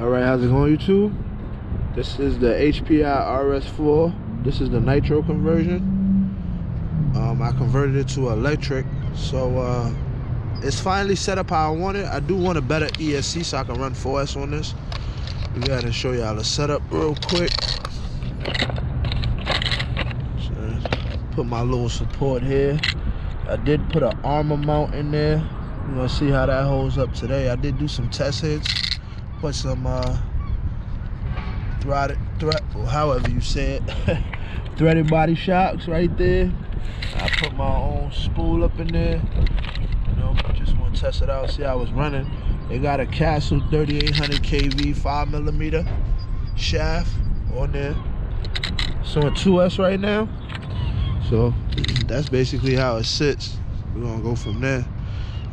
Alright, how's it going, YouTube? This is the Hpi Rs4. This is the nitro conversion. I converted it to electric, so it's finally set up how I want it. I do want a better ESC so I can run 4S on this. We gotta show y'all the setup real quick. So, put my little support here. I did put an armor mount in there. We're gonna see how that holds up today. I did do some test hits. Put some however you say it, threaded body shocks right there. I put my own spool up in there. You know, just want to test it out, see how it's running. They got a Castle 3800 kV 5mm shaft on there. So on 2S right now. So that's basically how it sits. We're gonna go from there.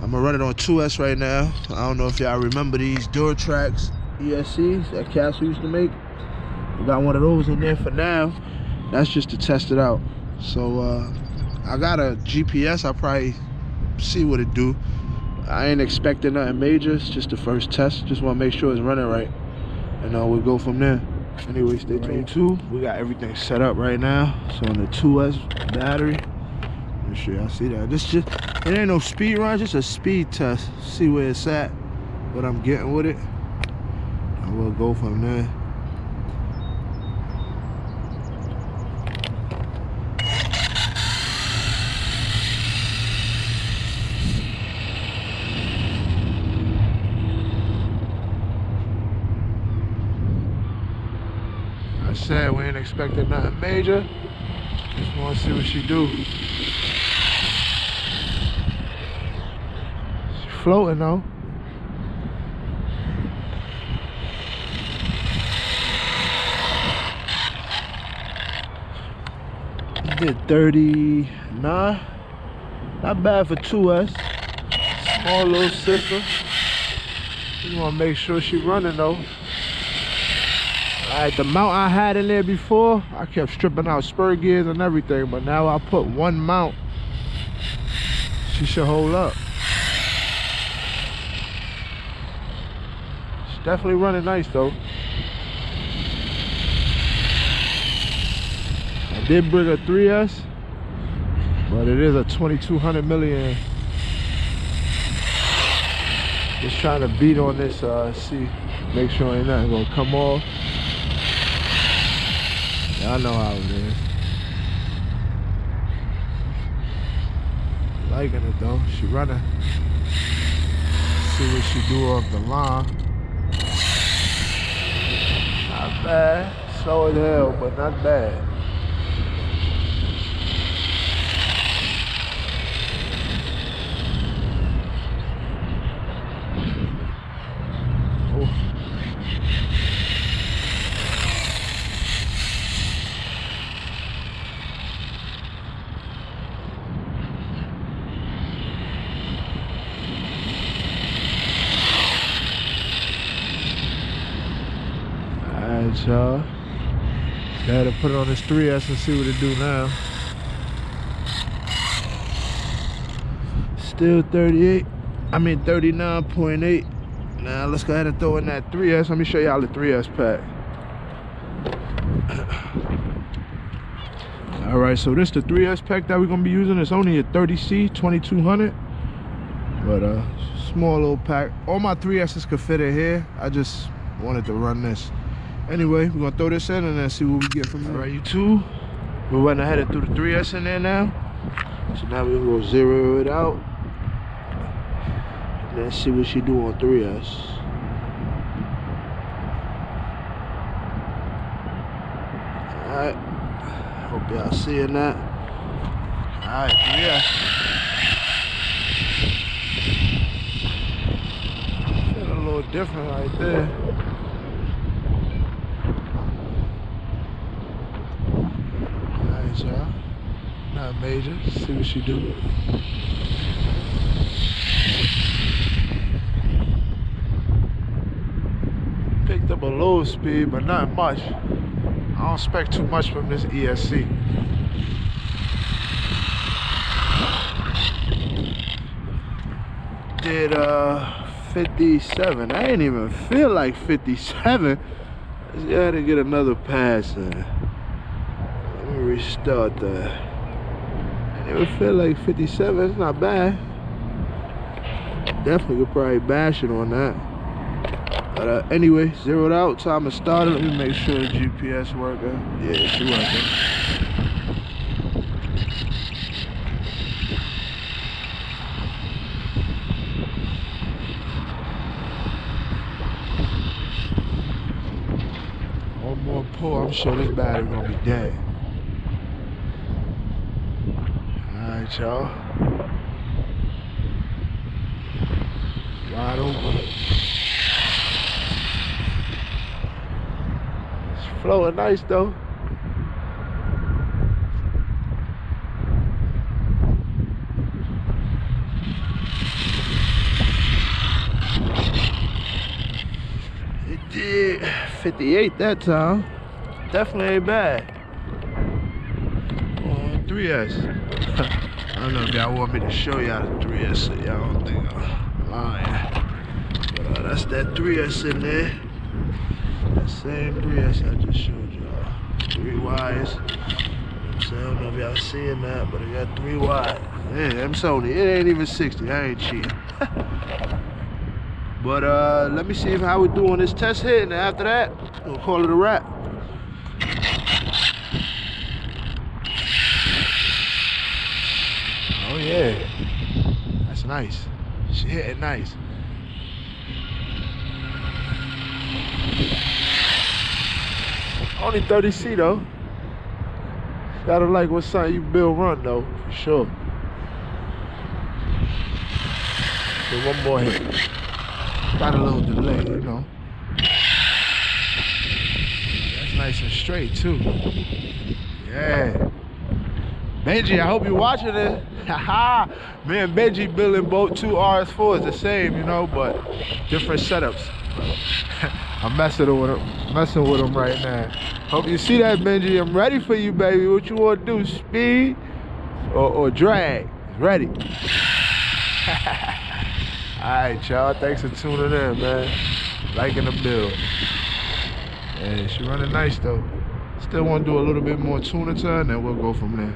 I'm gonna run it on 2S right now. I don't know if y'all remember these Duratrax ESCs that Castle used to make. We got one of those in there for now. That's just to test it out. So I got a GPS. I'll probably see what it do. I ain't expecting nothing major. It's just the first test. Just want to make sure it's running right, and we'll go from there. Anyway, stay tuned too. We got everything set up right now. So on the 2S battery, make sure y'all see that. This just, it ain't no speed run, just a speed test. See where it's at, what I'm getting with it, and we'll go from there. I said we ain't expecting nothing major. Just want to see what she do. She's floating though. Did 39. Not bad for 2S. Small little system. Just want to make sure she running though. Alright, the mount I had in there before, I kept stripping out spur gears and everything, but now I put one mount. She should hold up. She's definitely running nice though. I did bring a 3S, but it is a 2200 milliamp. Just trying to beat on this, see, make sure ain't nothing gonna come off. Y'all know how it is. Liking it though. She running. See what she do off the line. Not bad. Slow as hell, but not bad. Alright, y'all. Gotta put it on this 3S and see what it do now. Still 39.8. Now let's go ahead and throw in that 3S. Let me show y'all the 3S pack. Alright, so this is the 3S pack that we're gonna be using. It's only a 30C 2200. But small little pack. All my 3S's could fit in here. I just wanted to run this. Anyway, we're gonna throw this in and then see what we get from there. Alright, YouTube, we're running ahead and through the 3S in there now. So now we're gonna go zero it out. And then see what she do on 3S. Alright. Hope y'all seeing that. Alright, 3S. Feel a little different right there. Y'all, not major. See what she do. Picked up a low speed, but not much. I don't expect too much from this ESC. Did 57. I ain't even feel like 57. Let's go ahead and get another pass in. Let me restart that. I didn't even feel like 57. It's not bad. Definitely could probably bash it on that. But anyway, zeroed out. Time to start it. Let me make sure the GPS working. Yeah, it's working. One more pull, I'm sure this battery gonna be dead. Alright, y'all. Wide open. It's flowing nice though. It did 58 that time. Definitely ain't bad. On 3S. I don't know if y'all want me to show y'all the 3S, so y'all don't think I'm lying. But that's that 3S in there. That same 3S I just showed y'all. 3 wires. So I don't know if y'all seeing that, but it got 3 wires. Yeah, I'm Sony. It ain't even 60. I ain't cheating. But let me see how we do on this test hit, and after that, we'll call it a wrap. Oh yeah, that's nice. She hit it nice. Only 30C though. Gotta like what something you build run though, for sure. So one more hit. Got a little delay, you know. That's nice and straight too. Yeah. Benji, I hope you're watching it. Haha. Me and Benji building both 2 RS4s the same, you know, but different setups. I'm messing with him right now. Hope you see that, Benji. I'm ready for you, baby. What you want to do? Speed or drag? Ready. Alright, y'all. Thanks for tuning in, man. Liking the build. Yeah, she running nice though. Still want to do a little bit more tuning to her, and then we'll go from there.